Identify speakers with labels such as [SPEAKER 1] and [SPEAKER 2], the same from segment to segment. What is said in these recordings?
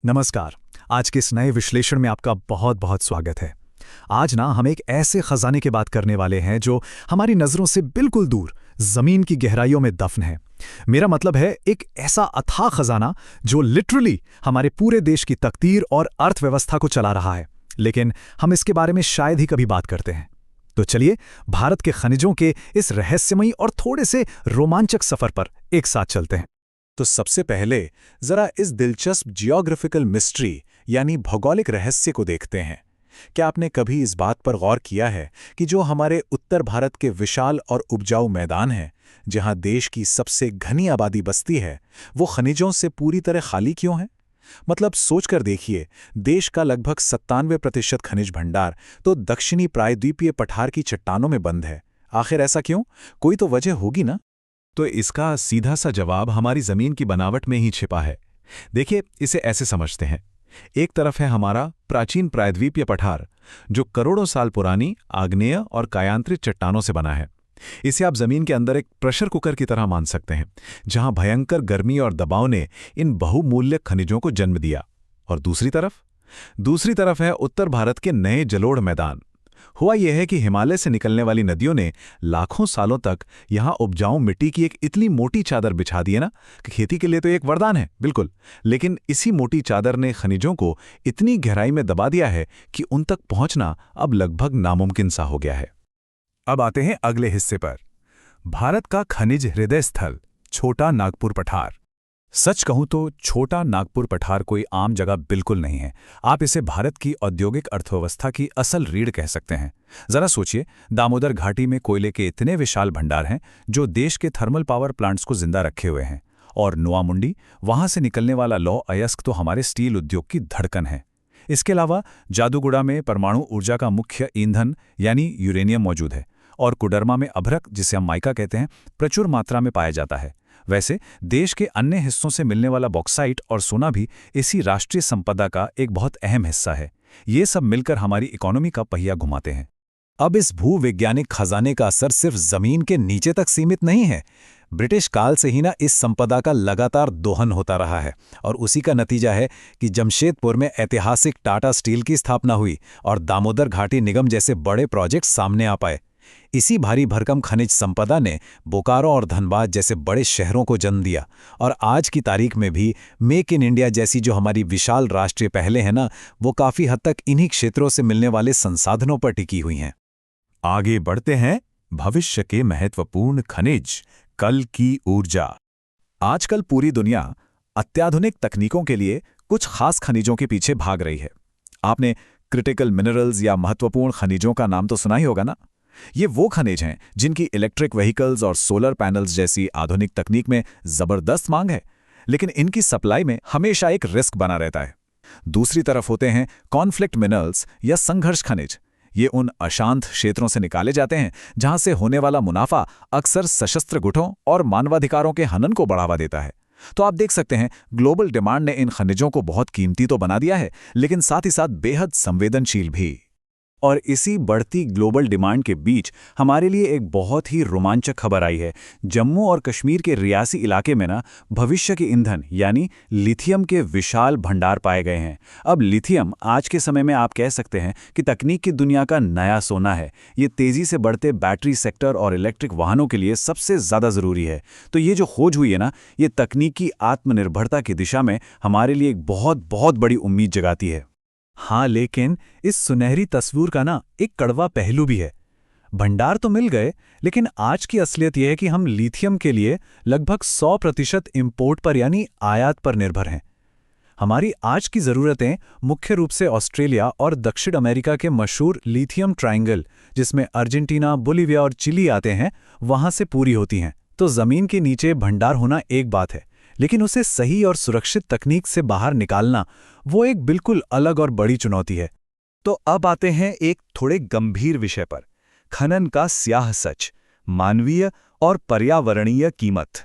[SPEAKER 1] नमस्कार। आज के इस नए विश्लेषण में आपका बहुत बहुत स्वागत है। आज हम एक ऐसे खजाने की बात करने वाले हैं जो हमारी नज़रों से बिल्कुल दूर ज़मीन की गहराइयों में दफन है। मेरा मतलब है एक ऐसा अथाह खजाना जो लिटरली हमारे पूरे देश की तकदीर और अर्थव्यवस्था को चला रहा है, लेकिन हम इसके बारे में शायद ही कभी बात करते हैं। तो चलिए भारत के खनिजों के इस रहस्यमयी और थोड़े से रोमांचक सफर पर एक साथ चलते हैं।
[SPEAKER 2] तो सबसे पहले जरा इस दिलचस्प जियोग्राफिकल मिस्ट्री यानी भौगोलिक रहस्य को देखते हैं। क्या आपने कभी इस बात पर गौर किया है कि जो हमारे उत्तर भारत के विशाल और उपजाऊ मैदान हैं, जहां देश की सबसे घनी आबादी बसती है, वो खनिजों से पूरी तरह खाली क्यों है? मतलब सोचकर देखिए, देश का लगभग 97% खनिज भंडार तो दक्षिणी प्रायद्वीपीय पठार की चट्टानों में बंद है। आखिर ऐसा क्यों? कोई तो वजह होगी ना।
[SPEAKER 3] तो इसका सीधा सा जवाब हमारी जमीन की बनावट में ही छिपा है। देखिए, इसे ऐसे समझते हैं। एक तरफ है हमारा प्राचीन प्रायद्वीपीय पठार, जो करोड़ों साल पुरानी आग्नेय और कायांतरित चट्टानों से बना है। इसे आप जमीन के अंदर एक प्रेशर कुकर की तरह मान सकते हैं, जहां भयंकर गर्मी और दबाव ने इन बहुमूल्य खनिजों को जन्म दिया। और दूसरी तरफ है उत्तर भारत के नए जलोढ़ मैदान। हुआ यह है कि हिमालय से निकलने वाली नदियों ने लाखों सालों तक यहां उपजाऊ मिट्टी की एक इतनी मोटी चादर बिछा दी है ना, कि खेती के लिए तो एक वरदान है, बिल्कुल। लेकिन इसी मोटी चादर ने खनिजों को इतनी गहराई में दबा दिया है कि उन तक पहुंचना अब लगभग नामुमकिन सा हो गया है।
[SPEAKER 1] अब आते हैं अगले हिस्से पर, भारत का खनिज हृदय स्थल छोटा नागपुर पठार। सच कहूं तो छोटा नागपुर पठार कोई आम जगह बिल्कुल नहीं है। आप इसे भारत की औद्योगिक अर्थव्यवस्था की असल रीढ़ कह सकते हैं। जरा सोचिए, दामोदर घाटी में कोयले के इतने विशाल भंडार हैं जो देश के थर्मल पावर प्लांट्स को जिंदा रखे हुए हैं, और नोआमुंडी, वहां से निकलने वाला लौह अयस्क तो हमारे स्टील उद्योग की धड़कन है। इसके अलावा जादूगुड़ा में परमाणु ऊर्जा का मुख्य ईंधन यानी यूरेनियम मौजूद है, और कुडरमा में अभ्रक, जिसे हम माइका कहते हैं, प्रचुर मात्रा में पाया जाता है। वैसे देश के अन्य हिस्सों से मिलने वाला बॉक्साइट और सोना भी इसी राष्ट्रीय संपदा का एक बहुत अहम हिस्सा है। ये सब मिलकर हमारी इकोनॉमी का पहिया घुमाते हैं।
[SPEAKER 2] अब इस भूवैज्ञानिक खजाने का असर सिर्फ जमीन के नीचे तक सीमित नहीं है। ब्रिटिश काल से ही इस संपदा का लगातार दोहन होता रहा है, और उसी का नतीजा है कि जमशेदपुर में ऐतिहासिक टाटा स्टील की स्थापना हुई और दामोदर घाटी निगम जैसे बड़े प्रोजेक्ट सामने आ पाए। इसी भारी भरकम खनिज संपदा ने बोकारो और धनबाद जैसे बड़े शहरों को जन्म दिया, और आज की तारीख में भी मेक इन इंडिया जैसी जो हमारी विशाल राष्ट्रीय पहलें हैं ना, वो काफ़ी हद तक इन्हीं क्षेत्रों से मिलने वाले संसाधनों पर टिकी हुई हैं।
[SPEAKER 3] आगे बढ़ते हैं, भविष्य के महत्वपूर्ण खनिज, कल की ऊर्जा।
[SPEAKER 1] आजकल पूरी दुनिया अत्याधुनिक तकनीकों के लिए कुछ खास खनिजों के पीछे भाग रही है। आपने क्रिटिकल मिनरल्स या महत्वपूर्ण खनिजों का नाम तो सुना ही होगा ना। ये वो खनिज हैं जिनकी इलेक्ट्रिक व्हीकल्स और सोलर पैनल्स जैसी आधुनिक तकनीक में जबरदस्त मांग है, लेकिन इनकी सप्लाई में हमेशा एक रिस्क बना रहता है। दूसरी तरफ होते हैं कॉन्फ्लिक्ट मिनरल्स या संघर्ष खनिज। ये उन अशांत क्षेत्रों से निकाले जाते हैं जहां से होने वाला मुनाफा अक्सर सशस्त्र गुटों और मानवाधिकारों के हनन को बढ़ावा देता है। तो आप देख सकते हैं, ग्लोबल डिमांड ने इन खनिजों को बहुत कीमती तो बना दिया है, लेकिन साथ ही साथ बेहद संवेदनशील भी। और इसी बढ़ती ग्लोबल डिमांड के बीच हमारे लिए एक बहुत ही रोमांचक खबर आई है। जम्मू और कश्मीर के रियासी इलाके में भविष्य के ईंधन यानी लिथियम के विशाल भंडार पाए गए हैं। अब लिथियम आज के समय में आप कह सकते हैं कि तकनीक की दुनिया का नया सोना है। ये तेज़ी से बढ़ते बैटरी सेक्टर और इलेक्ट्रिक वाहनों के लिए सबसे ज़्यादा ज़रूरी है। तो ये जो खोज हुई है ये तकनीकी आत्मनिर्भरता की दिशा में हमारे लिए एक बहुत बहुत बड़ी उम्मीद जगाती है। हाँ, लेकिन इस सुनहरी तस्वीर का एक कड़वा पहलू भी है। भंडार तो मिल गए, लेकिन आज की असलियत यह है कि हम लिथियम के लिए लगभग 100% इंपोर्ट पर यानी आयात पर निर्भर हैं। हमारी आज की ज़रूरतें मुख्य रूप से ऑस्ट्रेलिया और दक्षिण अमेरिका के मशहूर लिथियम ट्रायंगल, जिसमें अर्जेंटीना, बोलिविया और चिली आते हैं, वहां से पूरी होती हैं। तो ज़मीन के नीचे भंडार होना एक बात है, लेकिन उसे सही और सुरक्षित तकनीक से बाहर निकालना वो एक बिल्कुल अलग और बड़ी चुनौती है। तो अब आते हैं एक थोड़े गंभीर विषय पर, खनन का स्याह सच, मानवीय और पर्यावरणीय कीमत।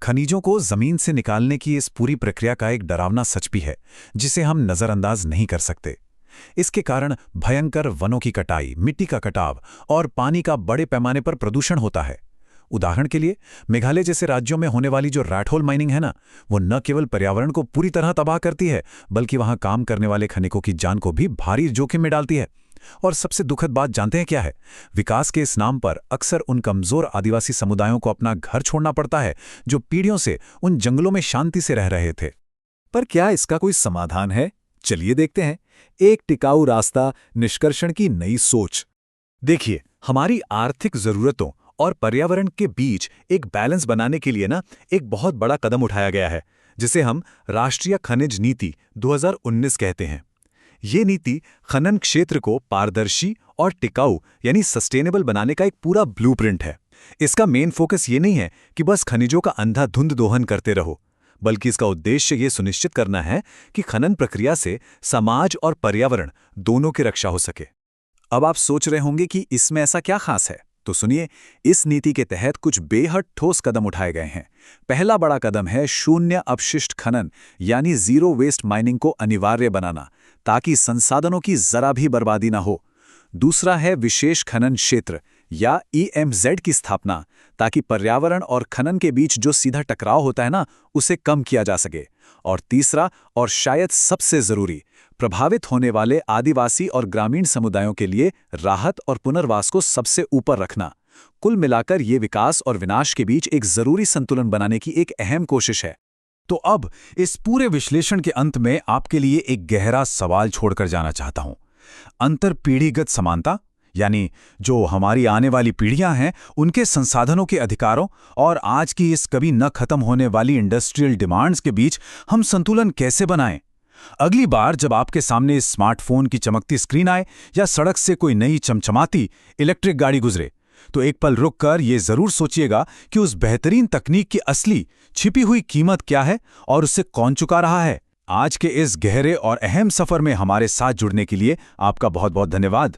[SPEAKER 1] खनिजों को जमीन से निकालने की इस पूरी प्रक्रिया का एक डरावना सच भी है, जिसे हम नज़रअंदाज नहीं कर सकते। इसके कारण भयंकर वनों की कटाई, मिट्टी का कटाव और पानी का बड़े पैमाने पर प्रदूषण होता है।
[SPEAKER 2] उदाहरण के लिए मेघालय जैसे राज्यों में होने वाली जो रैट होल माइनिंग है ना, वो न केवल पर्यावरण को पूरी तरह तबाह करती है, बल्कि वहां काम करने वाले खनिकों की जान को भी भारी जोखिम में डालती है। और सबसे दुखद बात जानते हैं क्या है? विकास के इस नाम पर अक्सर उन कमजोर आदिवासी समुदायों को अपना घर छोड़ना पड़ता है जो पीढ़ियों से उन जंगलों में शांति से रह रहे थे। पर क्या इसका कोई समाधान है? चलिए देखते हैं। एक टिकाऊ रास्ता, निष्कर्षण की नई सोच। देखिए, हमारी आर्थिक जरूरतों और पर्यावरण के बीच एक बैलेंस बनाने के लिए ना एक बहुत बड़ा कदम उठाया गया है, जिसे हम राष्ट्रीय खनिज नीति 2019 कहते हैं। ये नीति खनन क्षेत्र को पारदर्शी और टिकाऊ यानी सस्टेनेबल बनाने का एक पूरा ब्लूप्रिंट है। इसका मेन फोकस ये नहीं है कि बस खनिजों का अंधाधुंध दोहन करते रहो, बल्कि इसका उद्देश्य ये सुनिश्चित करना है कि खनन प्रक्रिया से समाज और पर्यावरण दोनों की रक्षा हो सके। अब आप सोच रहे होंगे कि इसमें ऐसा क्या खास है, तो सुनिए, इस नीति के तहत कुछ बेहद ठोस कदम उठाए गए हैं। पहला बड़ा कदम है शून्य अपशिष्ट खनन यानी जीरो वेस्ट माइनिंग को अनिवार्य बनाना, ताकि संसाधनों की जरा भी बर्बादी ना हो। दूसरा है विशेष खनन क्षेत्र या EMZ की स्थापना, ताकि पर्यावरण और खनन के बीच जो सीधा टकराव होता है ना, उसे कम किया जा सके। और तीसरा और शायद सबसे जरूरी, प्रभावित होने वाले आदिवासी और ग्रामीण समुदायों के लिए राहत और पुनर्वास को सबसे ऊपर रखना। कुल मिलाकर ये विकास और विनाश के बीच एक जरूरी संतुलन बनाने की एक अहम कोशिश है। तो अब इस पूरे विश्लेषण के अंत में आपके लिए एक गहरा सवाल छोड़कर जाना चाहता हूं। अंतरपीढ़ीगत समानता, यानी जो हमारी आने वाली पीढ़ियां हैं उनके संसाधनों के अधिकारों और आज की इस कभी न खत्म होने वाली इंडस्ट्रियल डिमांड्स के बीच हम संतुलन कैसे बनाएं? अगली बार जब आपके सामने इस स्मार्टफोन की चमकती स्क्रीन आए या सड़क से कोई नई चमचमाती इलेक्ट्रिक गाड़ी गुजरे, तो एक पल रुककर ये जरूर सोचिएगा कि उस बेहतरीन तकनीक की असली छिपी हुई कीमत क्या है और उससे कौन चुका रहा है। आज के इस गहरे और अहम सफर में हमारे साथ जुड़ने के लिए आपका बहुत बहुत धन्यवाद।